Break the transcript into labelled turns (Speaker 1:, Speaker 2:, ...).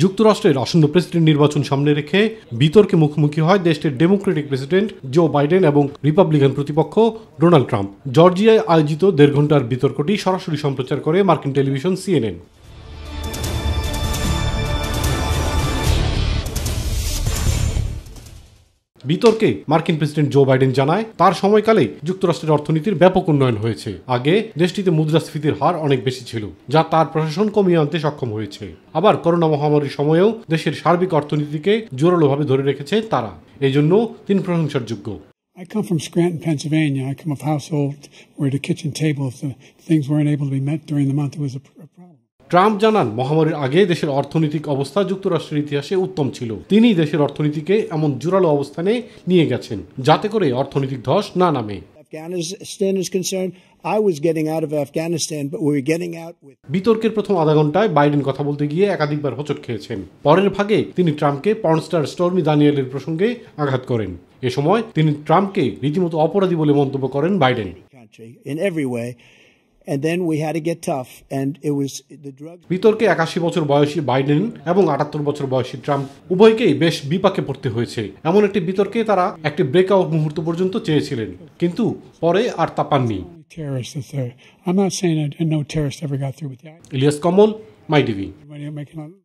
Speaker 1: যুক্তরাষ্ট্রের আসন্ন প্রেসিডেন্ট নির্বাচন সামনে রেখে বিতর্কে মুখোমুখি হয় দেশটির ডেমোক্রেটিক প্রেসিডেন্ট জো বাইডেন এবং রিপাবলিকান প্রতিপক্ষ ডোনাল্ড ট্রাম্প। জর্জিয়ায় আয়োজিত 1.5 ঘন্টার বিতর্কটি সরাসরি সম্প্রচার করে মার্কিন টেলিভিশন CNN। বিতর্কে মার্কিন প্রেসিডেন্ট জো বাইডেন জানায়, তার সময়কালে যুক্তরাষ্ট্রের অর্থনীতির ব্যাপক উন্নয়ন হয়েছে। আগে দেশটিতে মুদ্রাস্ফীতির হার অনেক বেশি ছিল, যা তার প্রশাসন কমিয়ে আনতে সক্ষম হয়েছে। আবার করোনা মহামারীর সময়েও দেশের সার্বিক অর্থনীতিকে জোরালোভাবে ধরে রেখেছে তারা। এই জন্য তিনি প্রশংসার যোগ্য।
Speaker 2: I come from Scranton, Pennsylvania. I come of a household where the kitchen table, if the things weren't able to be met during the month, it was a problem.
Speaker 1: Trump জানান, মহামারীর আগে দেশের অর্থনৈতিক অবস্থা যুক্তরাষ্ট্রের ইতিহাসে উত্তম ছিল। তিনি দেশের অর্থনীতিকে এমন জোরালো অবস্থানে নিয়ে গেছেন যাতে করে অর্থনৈতিক ধস না নামে। বিতর্কের প্রথম আধা ঘন্টায় বাইডেন কথা বলতে গিয়ে একাধিকবার হোঁচট খেয়েছেন। পরের ভাগে তিনি ট্রাম্পকে পর্নস্টার স্টর্মি দানিয়েলের প্রসঙ্গে আঘাত করেন। এ সময় তিনি ট্রাম্পকে রীতিমতো অপরাধী বলে মন্তব্য করেন বাইডেন। বিতর্কে 81 বছর বয়সী বাইডেন এবং 78 বছর বয়সী ট্রাম্প উভয়কেই বেশ বিপাকে পড়তে হয়েছে। এমন একটি বিতর্কে তারা একটি ব্রেকআউট মুহূর্ত পর্যন্ত চেয়েছিলেন, কিন্তু পরে আর তা পাননি। ইলিয়াস কমল, মাই টিভি।